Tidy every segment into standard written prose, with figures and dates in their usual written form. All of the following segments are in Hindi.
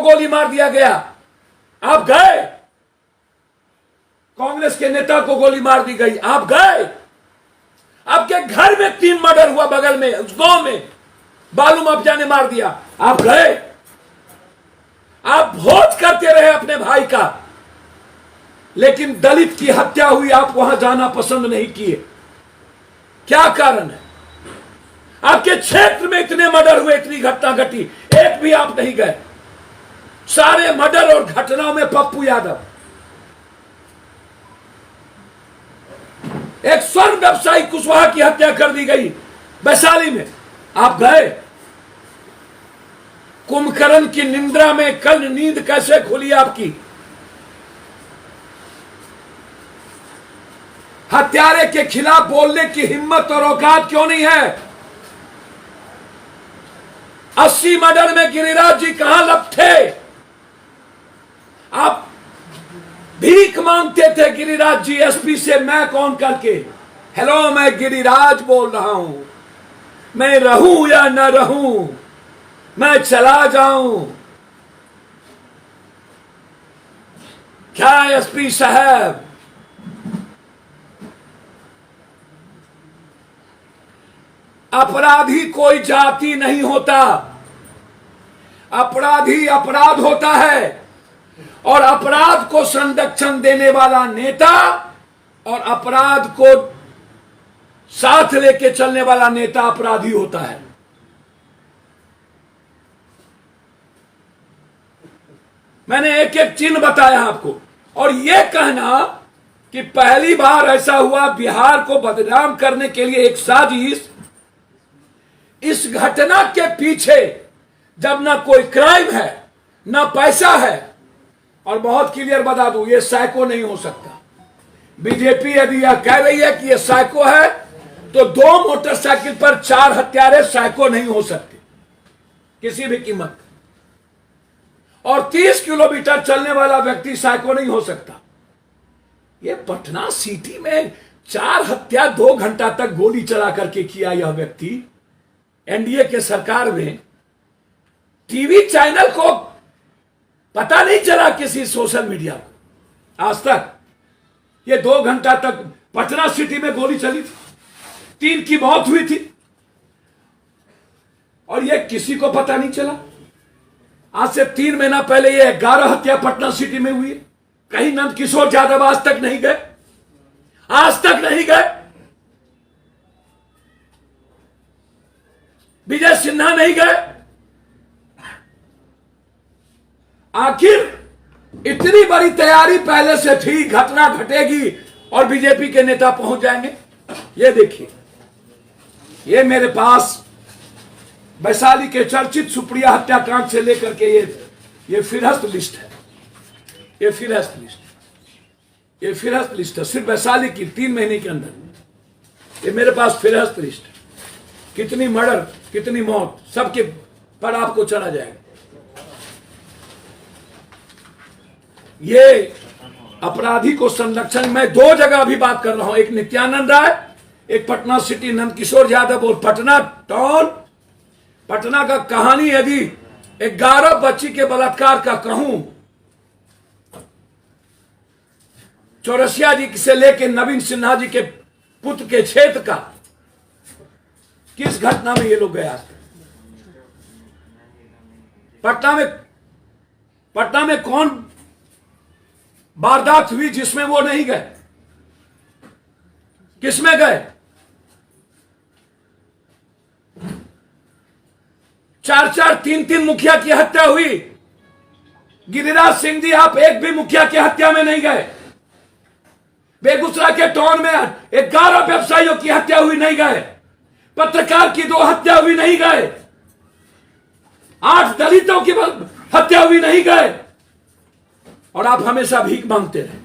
को गोली मार दिया गया, आप गए। कांग्रेस के नेता को गोली मार दी गई, आप गए। आपके घर में 3 मर्डर हुआ, बगल में उस गांव में बालू माफिया ने मार दिया, आप गए। आप भोज करते रहे अपने भाई का, लेकिन दलित की हत्या हुई, आप वहां जाना पसंद नहीं किए। क्या कारण है? आपके क्षेत्र में इतने मर्डर हुए, इतनी घटना घटी, एक भी आप नहीं गए। सारे मर्डर और घटनाओं में पप्पू यादव, एक स्वर्ण व्यवसायी कुशवाहा की हत्या कर दी गई वैशाली में, आप गए। कुंभकर्ण की निंद्रा में कल नींद कैसे खुली आपकी? हत्यारे के खिलाफ बोलने की हिम्मत और औकात क्यों नहीं है? 80 मर्डर में गिरिराज जी कहां लब थे? आप भीख मांगते थे गिरिराज जी एसपी से, मैं कौन करके, हेलो मैं गिरिराज बोल रहा हूं, मैं रहूं या न रहूं, मैं चला जाऊं। क्या एसपी साहब, अपराधी कोई जाति नहीं होता, अपराधी अपराध होता है, और अपराध को संरक्षण देने वाला नेता और अपराध को साथ लेके चलने वाला नेता अपराधी होता है। मैंने एक एक चिन्ह बताया आपको, और यह कहना कि पहली बार ऐसा हुआ बिहार को बदनाम करने के लिए एक साजिश, इस घटना के पीछे जब ना कोई क्राइम है ना पैसा है, और बहुत क्लियर बता दूं, ये साइको नहीं हो सकता। बीजेपी यदि यह कह रही है कि ये साइको है, तो 2 मोटरसाइकिल पर 4 हत्यारे साइको नहीं हो सकते किसी भी कीमत, और 30 किलोमीटर चलने वाला व्यक्ति साइको नहीं हो सकता। ये पटना सिटी में 4 हत्या 2 घंटा तक गोली चला करके किया यह व्यक्ति, एनडीए के सरकार में टीवी चैनल को पता नहीं चला, किसी सोशल मीडिया को आज तक। ये 2 घंटा तक पटना सिटी में गोली चली थी, 3 की मौत हुई थी, और ये किसी को पता नहीं चला। आज से 3 महीना पहले ये 11 हत्या पटना सिटी में हुई है। कहीं नंद किशोर यादव आज तक नहीं गए, आज तक नहीं गए, विजय सिन्हा नहीं गए। आखिर इतनी बड़ी तैयारी पहले से थी, घटना घटेगी और बीजेपी के नेता पहुंच जाएंगे। ये देखिए, ये मेरे पास वैशाली के चर्चित सुप्रिया हत्याकांड से लेकर के ये फिरहस्त लिस्ट है, ये फिरहस्त लिस्ट है सिर्फ वैशाली की 3 महीने के अंदर। ये मेरे पास फिरहस्त लिस्ट है, कितनी मर्डर कितनी मौत सबके पर आपको चला जाएगा। ये अपराधी को संरक्षण, मैं 2 जगह अभी बात कर रहा हूं, एक नित्यानंद राय, एक पटना सिटी नंद किशोर यादव, और पटना टाउन। पटना का कहानी यदि 11 बच्ची के बलात्कार का कहूं, चौरसिया जी से लेके नवीन सिन्हा जी के पुत्र के क्षेत्र का, किस घटना में ये लोग गया? पटना में कौन वारदात हुई जिसमें वो नहीं गए? किसमें गए? 4-4 3-3 मुखिया की हत्या हुई। गिरिराज सिंह जी, आप एक भी मुखिया की हत्या में नहीं गए। बेगूसराय के टाउन में 11 व्यवसायियों की हत्या हुई, नहीं गए। पत्रकार की 2 हत्या हुई, नहीं गए। 8 दलितों की हत्या हुई, नहीं गए। और आप हमेशा भीख मांगते रहे।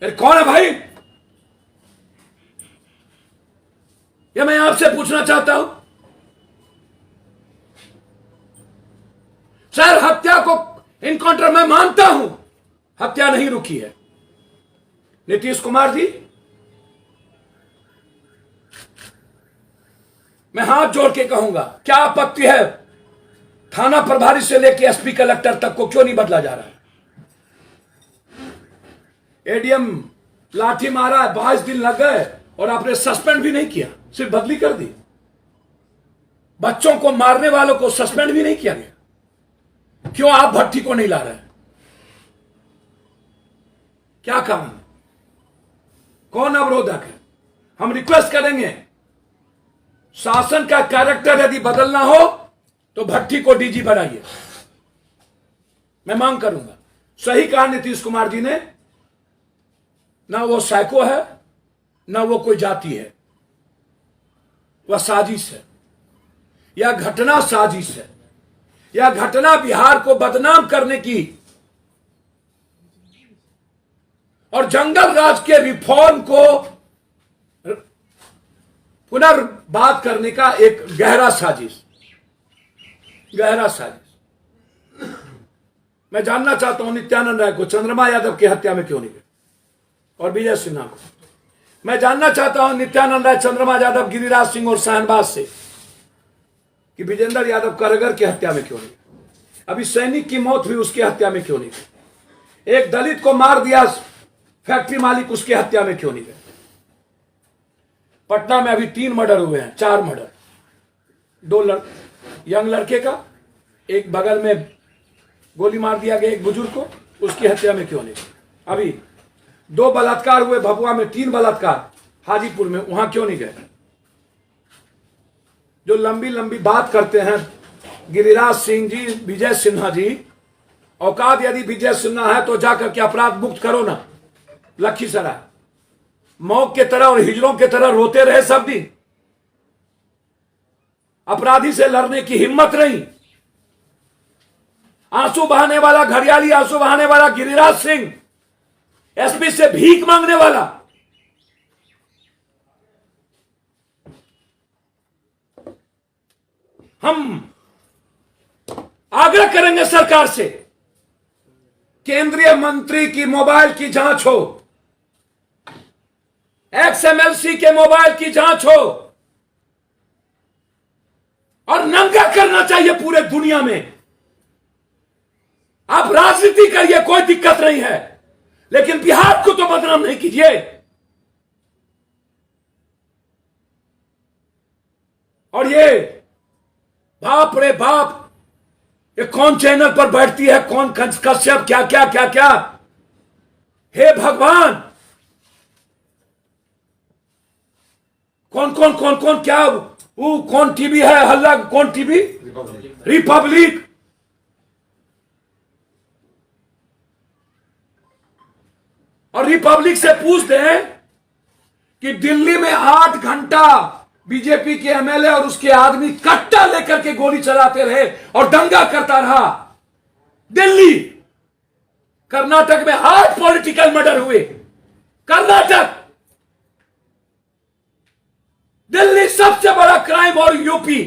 अरे कौन है भाई? ये मैं आपसे पूछना चाहता हूं। सर, हत्या को इनकाउंटर मैं मानता हूं, हत्या नहीं रुकी है। नीतीश कुमार जी, मैं हाथ जोड़ के कहूंगा, क्या आपत्ति है थाना प्रभारी से लेकर एसपी कलेक्टर तक को क्यों नहीं बदला जा रहा है? एडीएम लाठी मारा, 22 दिन लग गए और आपने सस्पेंड भी नहीं किया, सिर्फ बदली कर दी। बच्चों को मारने वालों को सस्पेंड भी नहीं किया गया। क्यों आप भट्टी को नहीं ला रहे हैं? क्या कारण? कौन अवरोधक है? हम रिक्वेस्ट करेंगे, शासन का कैरेक्टर यदि बदलना हो तो भट्टी को डीजी बनाइए। मैं मांग करूंगा। सही कहा नीतीश कुमार जी ने, ना वो साइको है, ना वो कोई जाति है, वह साजिश है। यह घटना साजिश है। यह घटना बिहार को बदनाम करने की और जंगल राज के रिफॉर्म को पुनर्बात करने का एक गहरा साजिश। मैं जानना चाहता हूं नित्यानंद राय को चंद्रमा यादव की हत्या में क्यों नहीं गए, और विजय सिन्हा को। मैं जानना चाहता हूं नित्यानंद राय, चंद्रमा यादव, गिरिराज सिंह और शाहनवाज से कि विजेंद्र यादव करगर की हत्या में क्यों नहीं गए। अभी सैनिक की मौत हुई, उसकी हत्या में क्यों नहीं गए। एक दलित को मार दिया फैक्ट्री मालिक, उसकी हत्या में क्यों नहीं गए। पटना में अभी 3 मर्डर हुए हैं, 4 मर्डर। 2 यंग लड़के का, एक बगल में गोली मार दिया गया एक बुजुर्ग को, उसकी हत्या में क्यों नहीं गए। अभी 2 बलात्कार हुए भभुआ में, 3 बलात्कार हाजीपुर में, वहां क्यों नहीं गए। जो लंबी लंबी बात करते हैं गिरिराज सिंह जी, विजय सिन्हा जी, औकात यदि विजय सिन्हा है तो जाकर के अपराध मुक्त करो ना। लखीसराय मौत के तरह और हिजड़ों के तरह रोते रहे सब दिन, अपराधी से लड़ने की हिम्मत नहीं। आंसू बहाने वाला, घड़ियाली आंसू बहाने वाला गिरिराज सिंह, एसपी से भीख मांगने वाला, हम आग्रह करेंगे सरकार से, केंद्रीय मंत्री की मोबाइल की जांच हो, एक्सएमएलसी के मोबाइल की जांच हो, और नंगा करना चाहिए पूरे दुनिया में। आप राजनीति करिए, कोई दिक्कत नहीं है, लेकिन बिहार को तो बदनाम नहीं कीजिए। और ये बाप रे बाप, ये कौन चैनल पर बैठती है, कौन कश्यप, क्या क्या क्या क्या। हे भगवान, कौन कौन कौन कौन क्या, वो कौन टीवी है हल्ला, कौन टीवी, रिपब्लिक। और रिपब्लिक से पूछते हैं कि दिल्ली में 8 घंटा बीजेपी के एमएलए और उसके आदमी कट्टा लेकर के गोली चलाते रहे और दंगा करता रहा। दिल्ली, कर्नाटक में 8 पॉलिटिकल मर्डर हुए। कर्नाटक, दिल्ली सबसे बड़ा क्राइम, और यूपी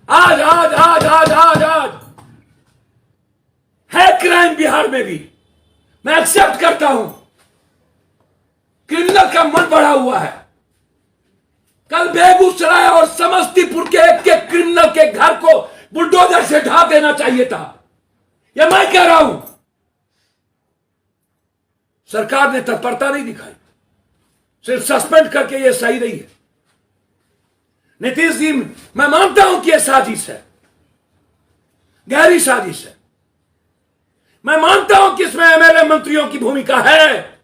आज आज आज आज आज आज है क्राइम बिहार में भी। मैं एक्सेप्ट करता हूं, क्रिमिनल का मन बढ़ा हुआ है। कल बेगूसराय और समस्तीपुर के एक क्रिमिनल के घर को बुलडोजर से ढा देना चाहिए था। यह मैं कह रहा हूं। सरकार ने तत्परता नहीं दिखाई, सिर्फ सस्पेंड करके यह सही नहीं है। नीतीश जी, मैं मानता हूं कि यह साजिश है, गहरी साजिश है। मैं मानता हूं कि इसमें एमएलए मंत्रियों की भूमिका है।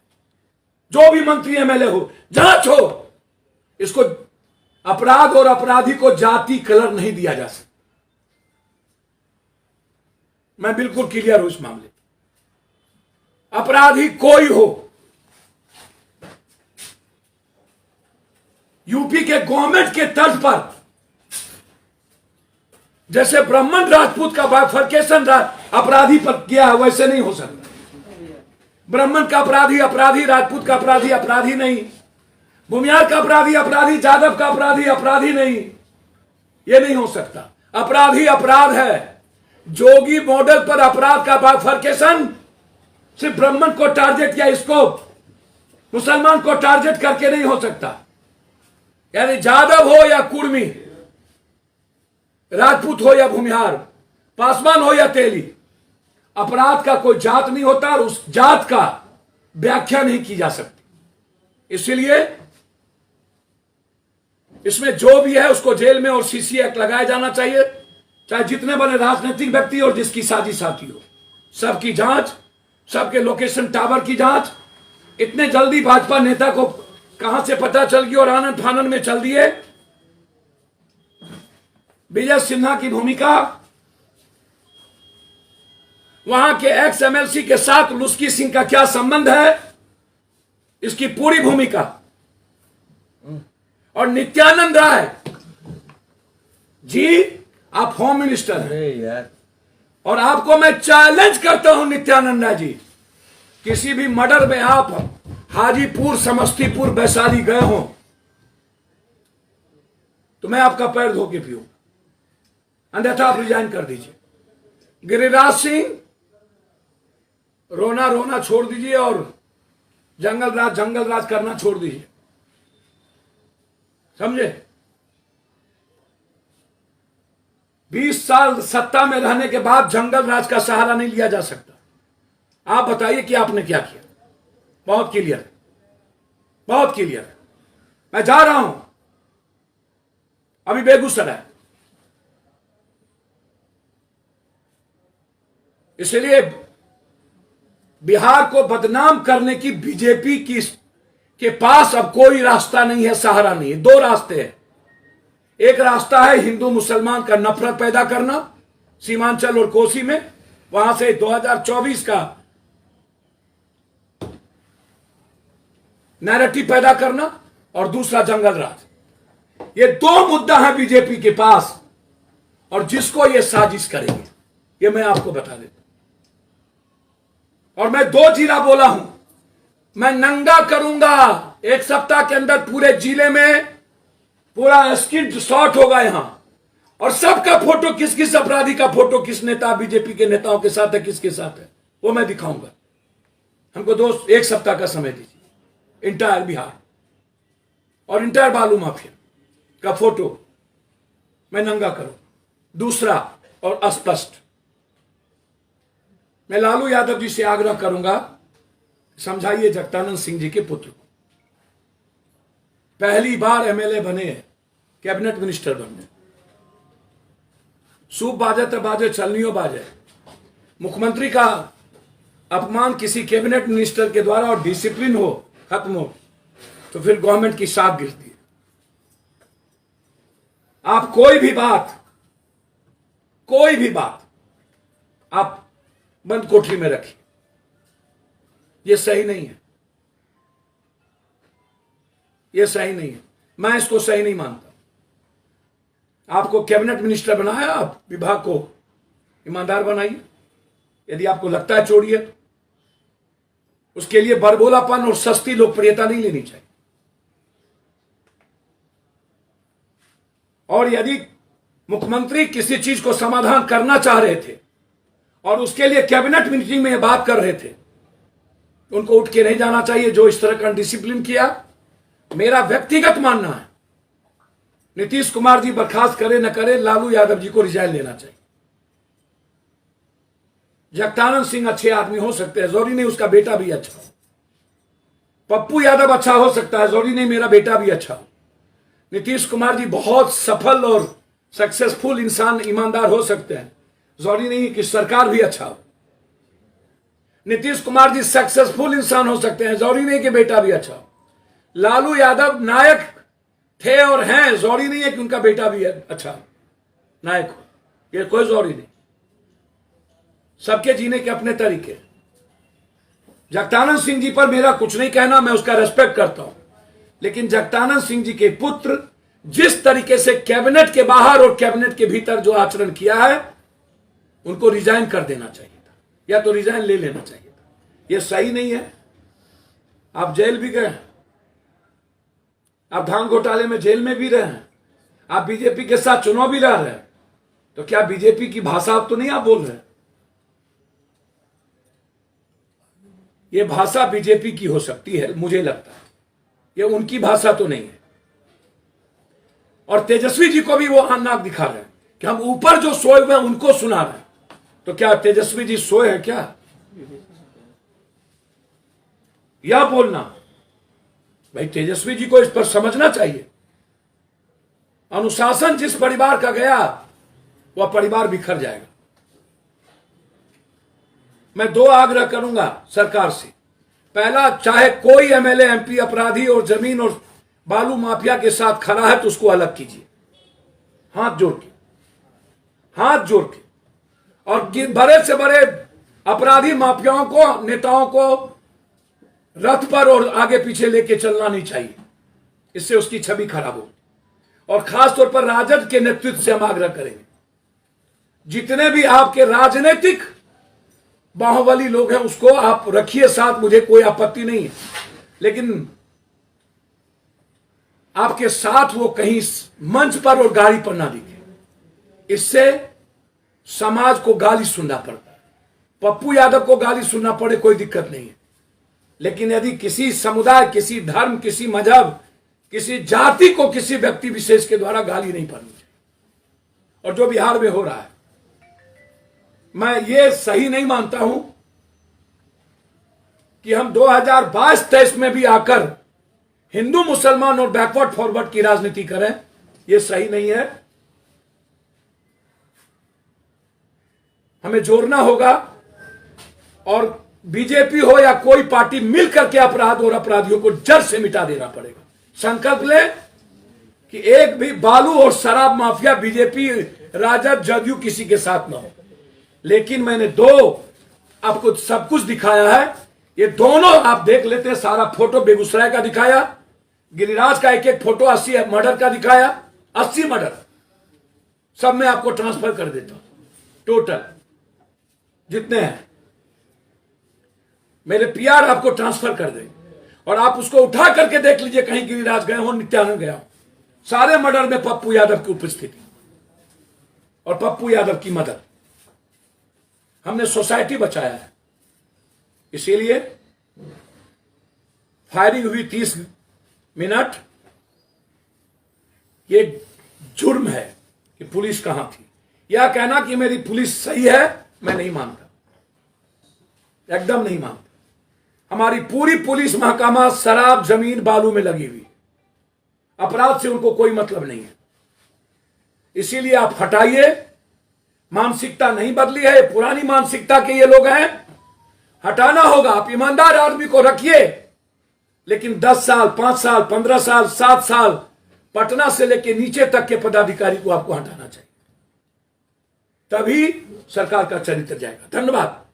जो भी मंत्री एमएलए हो, जांच हो। इसको अपराध और अपराधी को जाति कलर नहीं दिया जा सकता। मैं बिल्कुल क्लियर हूं इस मामले। अपराधी कोई हो, यूपी के गवर्नमेंट के तर्ज पर जैसे ब्राह्मण राजपूत का बाइफर्केशन अपराधी पर किया है, वैसे नहीं हो सकता। ब्राह्मण का अपराधी अपराधी, राजपूत का अपराधी अपराधी नहीं, भूमियार का अपराधी अपराधी, जादव का अपराधी अपराधी नहीं। यह नहीं हो सकता। अपराधी अपराध है। जोगी मॉडल पर अपराध का बाइफर्केशन सिर्फ ब्राह्मण को टारगेट या इसको मुसलमान को टारगेट करके नहीं हो सकता। यानी जादव हो या कुर्मी, राजपूत हो या भूमिहार, पासवान हो या तेली, अपराध का कोई जात नहीं होता और उस जात का व्याख्या नहीं की जा सकती। इसलिए इसमें जो भी है उसको जेल में और सीसी एक्ट लगाया जाना चाहिए, चाहे जितने बड़े राजनीतिक व्यक्ति और जिसकी साजिश साथी हो, सबकी जांच, सबके लोकेशन टावर की जांच। इतने जल्दी भाजपा नेता को कहां से पता चल गया और आनंद फानंद में चल दिए। विजय सिन्हा की भूमिका, वहां के एक्स एमएलसी के साथ लुस्की सिंह का क्या संबंध है, इसकी पूरी भूमिका। और नित्यानंद राय जी, आप होम मिनिस्टर हैं यार, और आपको मैं चैलेंज करता हूं नित्यानंद राय जी, किसी भी मर्डर में आप हाजीपुर, समस्तीपुर, वैशाली गए हो तो मैं आपका पैर धो के पीऊं, अन्यथा आप रिजाइन कर दीजिए। गिरिराज सिंह, रोना रोना छोड़ दीजिए और जंगल राज करना छोड़ दीजिए, समझे। 20 साल सत्ता में रहने के बाद जंगल राज का सहारा नहीं लिया जा सकता। आप बताइए कि आपने क्या किया। बहुत क्लियर है, बहुत क्लियर है। मैं जा रहा हूं अभी बेगूसराय, इसलिए बिहार को बदनाम करने की बीजेपी के पास अब कोई रास्ता नहीं है, सहारा नहीं है। दो रास्ते हैं। एक रास्ता है हिंदू मुसलमान का नफरत पैदा करना सीमांचल और कोसी में, वहां से 2024 का नैरेटिव पैदा करना, और दूसरा जंगल राज। ये दो मुद्दा है बीजेपी के पास, और जिसको ये साजिश करेंगे ये मैं आपको बता देता हूं। और मैं 2 जिला बोला हूं, मैं नंगा करूंगा 1 सप्ताह के अंदर पूरे जिले में, पूरा स्किन शॉट होगा यहां, और सबका फोटो, किस किस अपराधी का फोटो किस नेता बीजेपी के नेताओं के साथ है, किसके साथ है, वो मैं दिखाऊंगा। हमको 1 सप्ताह का समय दीजिए। इंटायर बिहार और इंटायर बालू माफिया का फोटो मैं नंगा करूं। दूसरा और स्पष्ट, मैं लालू यादव जी से आग्रह करूंगा, समझाइए जगतानंद सिंह जी के पुत्र को, पहली बार एमएलए बने, कैबिनेट मिनिस्टर बने, सूप बाजे तो बाजे, चलनियो बाजे। मुख्यमंत्री का अपमान किसी कैबिनेट मिनिस्टर के द्वारा और डिसिप्लिन हो, खत्म हो, तो फिर गवर्नमेंट की साख गिरती है। आप कोई भी बात आप बंद कोठरी में रखिए, ये सही नहीं है, ये सही नहीं है। मैं इसको सही नहीं मानता। आपको कैबिनेट मिनिस्टर बनाया, आप विभाग को ईमानदार बनाइए। यदि आपको लगता है छोड़िए, उसके लिए बरबोलापन और सस्ती लोकप्रियता नहीं लेनी चाहिए। और यदि मुख्यमंत्री किसी चीज को समाधान करना चाह रहे थे और उसके लिए कैबिनेट मीटिंग में बात कर रहे थे, उनको उठ के नहीं जाना चाहिए। जो इस तरह का डिसिप्लिन किया, मेरा व्यक्तिगत मानना है, नीतीश कुमार जी बर्खास्त करे न करे, लालू यादव जी को रिजाइन लेना चाहिए। जगतानंद सिंह अच्छे आदमी हो सकते हैं, जरूरी नहीं उसका बेटा भी अच्छा हो। पप्पू यादव अच्छा हो सकता है, जरूरी नहीं मेरा बेटा भी अच्छा हो। नीतीश कुमार जी बहुत सफल और सक्सेसफुल इंसान, ईमानदार हो सकते हैं, जरूरी नहीं कि सरकार भी अच्छा हो। नीतीश कुमार जी सक्सेसफुल इंसान हो सकते हैं, जरूरी नहीं कि बेटा भी अच्छा हो। लालू यादव नायक थे और हैं, जरूरी नहीं है कि उनका बेटा भी अच्छा नायक हो, ये कोई जरूरी नहीं। सबके जीने के अपने तरीके। जगतानंद सिंह जी पर मेरा कुछ नहीं कहना, मैं उसका रेस्पेक्ट करता हूं, लेकिन जगतानंद सिंह जी के पुत्र जिस तरीके से कैबिनेट के बाहर और कैबिनेट के भीतर जो आचरण किया है, उनको रिजाइन कर देना चाहिए था, या तो रिजाइन ले लेना चाहिए था। यह सही नहीं है। आप जेल भी गए, आप धान घोटाले में जेल में भी रहे हैं, आप बीजेपी के साथ चुनाव भी लड़ रहे हैं, तो क्या बीजेपी की भाषा आप तो नहीं आप बोल रहे? ये भाषा बीजेपी की हो सकती है, मुझे लगता है, ये उनकी भाषा तो नहीं है। और तेजस्वी जी को भी वो नाक दिखा रहे हैं कि हम ऊपर जो सोए हुए हैं उनको सुना रहे हैं। तो क्या तेजस्वी जी सोए हैं क्या? या बोलना भाई, तेजस्वी जी को इस पर समझना चाहिए। अनुशासन जिस परिवार का गया वह परिवार बिखर जाएगा। मैं दो आग्रह करूंगा सरकार से। पहला, चाहे कोई एमएलए एमपी अपराधी और जमीन और बालू माफिया के साथ खड़ा है तो उसको अलग कीजिए, हाथ जोड़ के, हाथ जोड़ के। और बड़े से बड़े अपराधी माफियाओं को, नेताओं को रथ पर और आगे पीछे लेके चलना नहीं चाहिए, इससे उसकी छवि खराब हो। और खासतौर पर राजद के नेतृत्व से हम आग्रह करेंगे, जितने भी आपके राजनीतिक बाहुबली लोग हैं उसको आप रखिए साथ, मुझे कोई आपत्ति नहीं है, लेकिन आपके साथ वो कहीं मंच पर और गाड़ी पर ना दिखे। इससे समाज को गाली सुनना पड़ता है। पप्पू यादव को गाली सुनना पड़े कोई दिक्कत नहीं है, लेकिन यदि किसी समुदाय, किसी धर्म, किसी मजहब, किसी जाति को किसी व्यक्ति विशेष के द्वारा गाली नहीं पड़नी चाहिए। और जो बिहार में हो रहा है, मैं ये सही नहीं मानता हूं कि हम 2022-23 में भी आकर हिंदू मुसलमान और बैकवर्ड फॉरवर्ड की राजनीति करें। यह सही नहीं है। हमें जोड़ना होगा और बीजेपी हो या कोई पार्टी मिलकर के अपराध और अपराधियों को जड़ से मिटा देना पड़ेगा। संकल्प ले कि एक भी बालू और शराब माफिया बीजेपी, राजद, जदयू किसी के साथ ना हो। लेकिन मैंने दो आपको सब कुछ दिखाया है, ये दोनों आप देख लेते हैं। सारा फोटो बेगूसराय का दिखाया, गिरिराज का एक एक फोटो 80 मर्डर का दिखाया, 80 मर्डर सब मैं आपको ट्रांसफर कर देता हूं। टोटल जितने हैं मेरे पीआर आपको ट्रांसफर कर देंगे और आप उसको उठा करके देख लीजिए, कहीं गिरिराज गए हो, नित्यानंद गया हो। सारे मर्डर में पप्पू यादव की उपस्थिति और पप्पू यादव की मदद। हमने सोसाइटी बचाया है, इसीलिए फायरिंग हुई 30 मिनट। ये जुर्म है कि पुलिस कहां थी। यह कहना कि मेरी पुलिस सही है, मैं नहीं मानता, एकदम नहीं मानता। हमारी पूरी पुलिस महकमा शराब, जमीन, बालू में लगी हुई, अपराध से उनको कोई मतलब नहीं है। इसीलिए आप हटाइए। मानसिकता नहीं बदली है, पुरानी मानसिकता के ये लोग हैं, हटाना होगा। आप ईमानदार आदमी को रखिए, लेकिन 10 साल, 5 साल, 15 साल, 7 साल पटना से लेके नीचे तक के पदाधिकारी को आपको हटाना चाहिए, तभी सरकार का चरित्र जाएगा। धन्यवाद।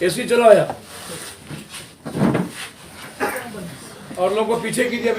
एसी चलाओ यार, और लोगों को पीछे कीजिए।